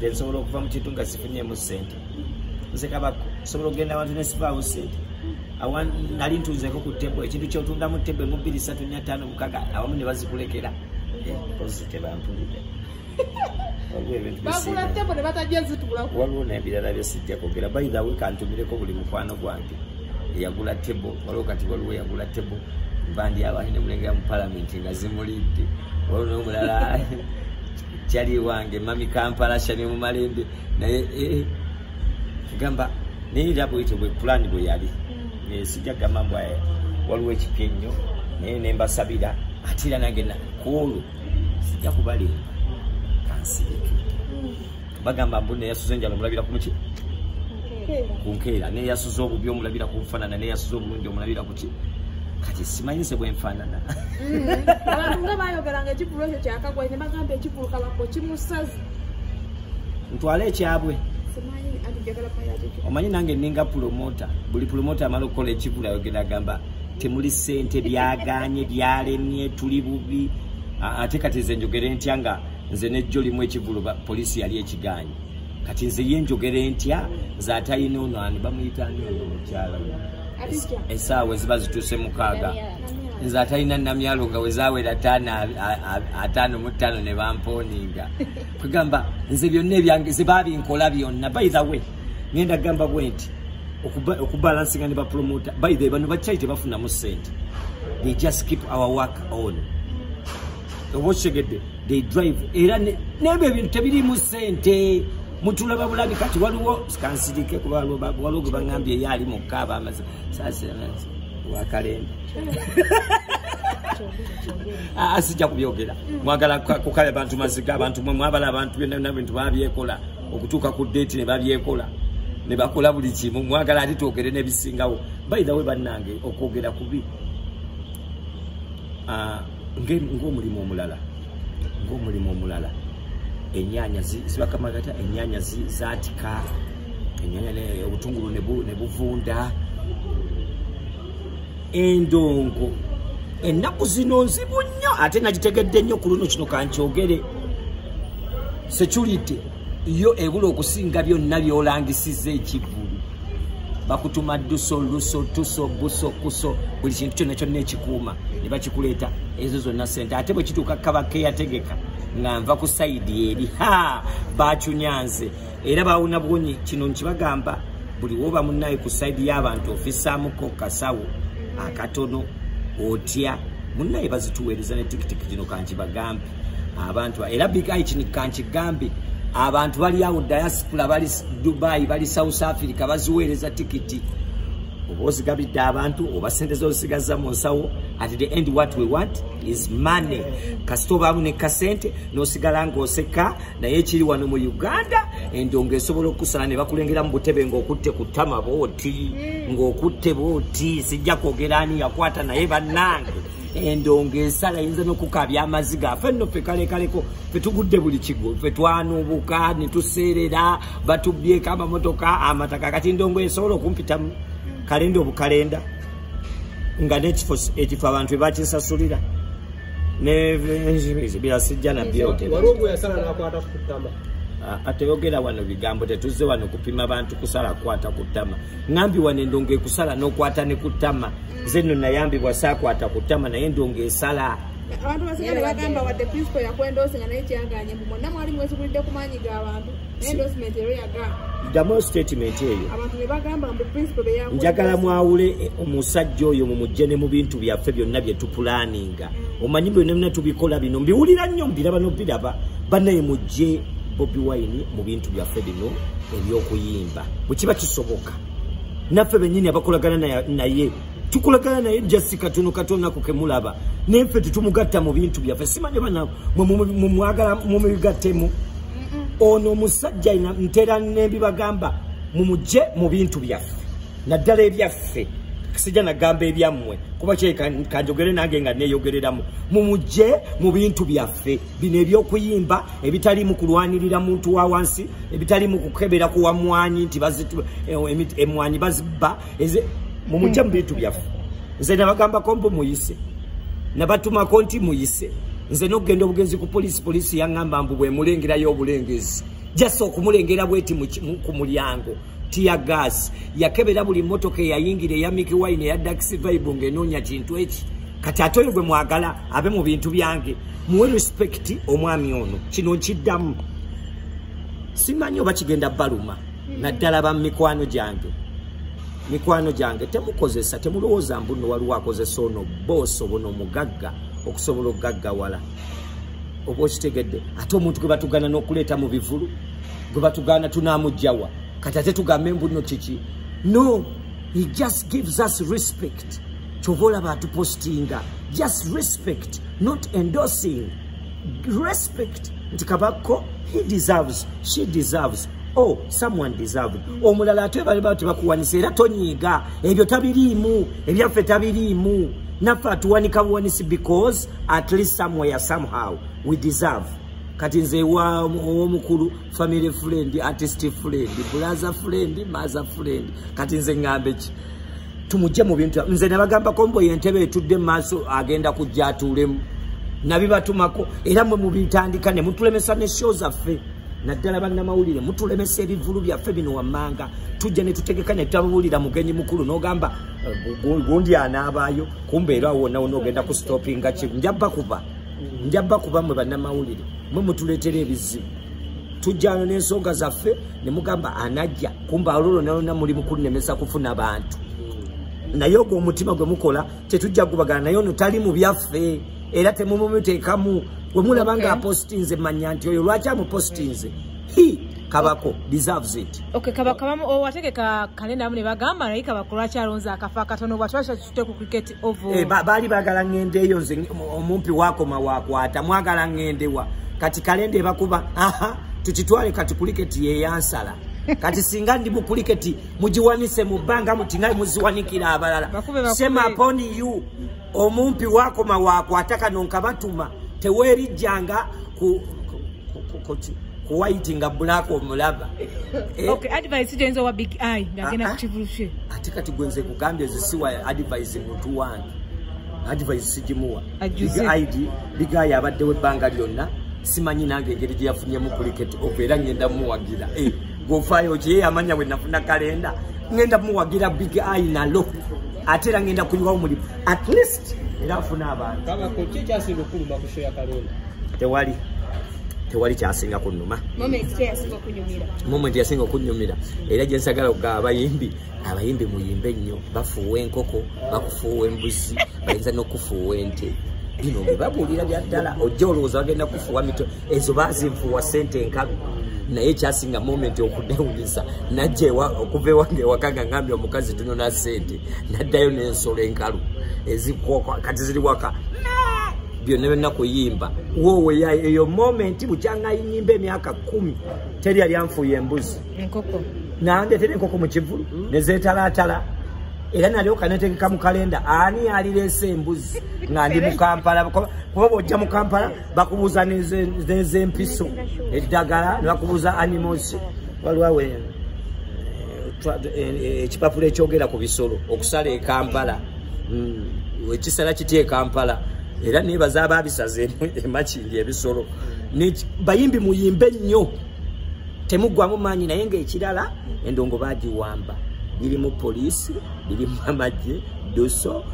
then sobola okuva mu kintu nga sifunyemu ssente nze kabako sobola okugenda abantu ne sibaawo ssente nali ntunzeko ku tebo ekintu kyotunda mu tebo mu 2 3 4 5 6 awamu ne bazikulekera kozi tebampulira waliwo nebirala byesijja kwogera by the way kantumireko buli mukwano gwange eyagula tebo waliwo kati waliwo eyagula tebo mbandi abanye ne mulengera mu palamenti nga zimulidde waliwo n'omulala kyali wange mami Kampala shani mu Malembe naye kigamba naye dabuyite bwe plan bwe yali sijja gamba mbwa waliwo ekipyenyo naye nembasabira atira nange kuolu sijja kubalimba kansirike bagamba mbune yasuze njalo mulabira ku muki kunkeera ne yasuze obubi omulabira ku nfanana ne yasuze obulungi omulabira ku ki kati simanyise bwe nfanana abantu nga bayogeranga ekipulu ekyo kyakagwa ne bagamba ekipulu kabako kimusazi ntwale ekyabwe omanyi nange ninga promota buli promota amala okukola ekipulu ayogera agamba temuli ssente byaganye byalemye tuli bubi ate kati nze njogere ntya nga nze nejjo limu ekivulu polisi yali ekiganye kati nze ye njogere ntya nze atayina ono ani bamuyitani ono mukyala esaawa ziba zituuse 6 nze atayina namyalo nga wezawera 5 ne bamponinga kugamba nze byonna ebyange ze babinkola byonna by the way ngenda gamba bwenti okubalansinga ne bapromota by the way bano bakyayite bafunamu ssente they just keep our work on oboshegedde they drive era nebyo ebintu tebirimu ssente mutulaba bulabi kati waliwo skansirike kuba waliwo gwe bangambye yali mu kaaba amaze sasa wakalenda asijja kubyogera mwagala kukala abantu maziga abantu mwabala abantu byonna bintu babyekola okutuuka ku date ne babyekola ne bakola buli kimu mwagala ati twogere n'ebisingawo by the way bannange okwogera kubi ng'omulimu omulala ennyanya zibakamagata ennyanya zaatika ennyanya obutungulu ne buvunda endongo ennaku zino nzibu nnyo ate nagitegedde nnyo ku luno kino kankyogere security yo ebula okusinga byonna byolangisiza ekivulu bakutuma duso luso tuso buso kuso buli kintu kyonna kyonna ekikuuma ne bakikuleeta ezo zonna ssente ate bwe kituuka kabaka yategeka nga nva ku sayidi eri bakyunyanze era bawuna bwonyi kino nkibagamba buli woba munnaye ku sayidi y'abantu ofisaamuko kasawo akatono otya munnaye bazituweereza ne tikitiki kino kankibagambe abantu era bigayi kino kankigambe abantu bali awo diaspora bali Dubai bali South Africa baziweereza tikiti oba ozigabidde abantu oba sente z'osigaza mu nsawo at the end what we want is money kasita obaamu ne kasente n'osigala ng'oseka naye ekiri wano mu Uganda endongo esobola okusala ne bakulengera mu butebe ng'okutte ku ttama booti ng'okutte booti sijja kwogera ani yakwata naye bannange endongo esala yinza n'okukabya amaziga ffe nno ffe kalekaleko ffe tugudde buli kigo ffe twanuubuka ne tuseerera batubbyeko amamotoka amataka kati endongo esobola okumpitamu kalenda obukalenda nga ekifo abantu bebakinsasulira birasijja nabyoteyogera wano bigambo tetuzze wano kupima bantu kusala kwata kutama ngambi wano endongo ekusala n'okwata ne kutama nze nno nayambibwa saakwata kutama naye endongo esala abantu basigala bagamba wadde principal yakwendosinga naye kyaganye mu mwonna mwali mwesukulidde ku maanyi g'abantu endorsement ero yagamba ddamu statement eyo abantu ne bagamba mbu principal beyakwenda njagala mwawule omusajja oyo mumujje ne mu bintu byaffe byonna bye tupulaninga omanyi byonna tubikola bino mbiwulira nnyo mbiraba n'obiraba bannaye mujje Bobi Wine mu bintu byaffe bino ebyokuyimba bwe kiba kisoboka naffe bennyini abakolagana naye tukulagana naye just katono nako kemulaba nemfe tutumugatta mu bintu byaffe simanyi bana mumwagala mumugattemu ono musajja ina ntera nembi bagamba mumujje mu bintu byaffe naddala ebyaffe kisijja nagamba ebyammwe kuba kye kanjogere nange nga neyogereramu mumujje mu bintu byaffe bino ebyokuyimba ebitali mu kulwanirira muntu wa wansi ebitali mu kukebera kuwa mwanyi nti emwanyi bazibba mumujja mu bintu byaffe nze nabagambako mbu muyise nabatumako nti muyise nze n'okugenda obugenzi ku polisi yaŋŋamba mbu bwe mulengerayo obulengezi just okumulengera bweti ku mulyango tia gas yakebera buli motoka yayingire ya Mickey Wine ya Daxi Vibe ngenonya kintu eki kati atoyo gwe mwagala abe mu bintu byange muwe respect omwami ono kino nkiddamu simanyi oba kigenda baluma naddala ba mikwano gyange temukozesa temulowooza mbuno waliwo akozesa ono boss obono omugagga okusobola okugaggawala oba okitegedde ate omuntu gwe batugana n'okuleeta mu bivulu gwe batugana tunamugjawa kati ate tugambe mbuno kiki no he just gives us respect kyova olaba atupostinga just respect not endorsing respect nti kabako he deserves she deserves oh someone deserved omulala ate bali bakuwanisa era tonyiiga ebyo tabiriimu ebyaffe tabiriimu naffe atuwanika buwanisi because at least somewhere somehow we deserve kati nze ow'omukulu family friend artist friend brother friend mother friend kati nze ngambe ki tumujje mu bintu nze nabagamba kombo yentebe etudde mu maaso agenda kujja atuulemu nabibatumako era mwe mubitandika ne mutulemesa ne show zaffe naddala bannamawulire mutulemesa ebivulu byaffe bino wammanga tujja ne tutegeka ne tutabuulira mugenyi mukulu n'ogamba gundi anaabaayo kumbe era wonna ogenda ku stoppinga ki njabba kuba mwe bannamawulire mwe mutuleetera ebizibu tujjano n'ensonga zaffe ne mugamba anajja kumbe olwo nalona muli mukunemesa kufuna bantu naye ogwo omutima gwe mukola tetujja kubagana naye ono tali mu byaffe era temumuteekamu gwe mulaba nga apostinze manya nti oyo lwaki amupostinze he kabako deserves it okay kabakabamu owategeka kalenda amu ne bagamba naye kabako lwaki alonze akafa katono bwatwasha kitute ku cricket over baali baagala ngende eyo nze omumpi wakoma wakwata mwagala ngendewa kati kalenda ebakuba aha tukitwale kati cricket yeyansala kati singa ndi mu cricket mujiwanise mu bbanga mutingaye muziwanikira abalala sema upon you omumpi wakoma wakwata kano nkabatuma tewerijjanga ku whitinga black omulaba okay advice jenzo wa big eye ngagena kuchivulushe ate kati gwenze kugambye zisiwa advice mutu wange advice sijimuwa big eye abadde webbanga lyonna simanyi nange engeri gye yafunye mu cricket okuera ngenda muwagira gofayo kye amanya bwe nafuna kalenda ngenda muwagira big eye nalo ate era ngenda kuyiwawo mulimu at least era afuna abantu kama ko kyasinga okuluma ku show ya kalenda tewali kyasinga kunnuma moment yasinga okunyumira era gye nsagala okugaba abayimbi muyimbe nnyo bafuuwa enkoko bakufuuwa embuzi bayinza n'okufuuwa ente bino bwe babuulira bya ddala ojja olowooza bagenda kufuuwa mito ezo bazinfuuwa ssente enkalu naye kyasinga moment okudewunyisa najja okuva ewange ewaka nga ngambye omukazi tunona ssente naddayo n'ensolo enkalu ezikwoka kati ziri waka byonna byonna kuyimba wowe eyo moment bukyanga yinyimba emyaka 10 teri yali anfuuye embuzi enkoko nandeetera enkoko mu kivulu nezeetalaatala era nalyoka netegeka mu kalenda ani yalireese embuzi nga ndi mu Kampala kuba bw'ojja mu Kampala bakubuuza n'ezempiso eddagala ne bakubuuza animals waliwo ekipapula ekyogera ku bisolo okusala e Kampala ekisala kiti e Kampala era nebaza ababisaze emakindi ebisolo bayimbi muyimbe nnyo temuggwamu maanyi naye ng'ekirala endongo baagiwamba biri mu poliisi biri mu amagye doso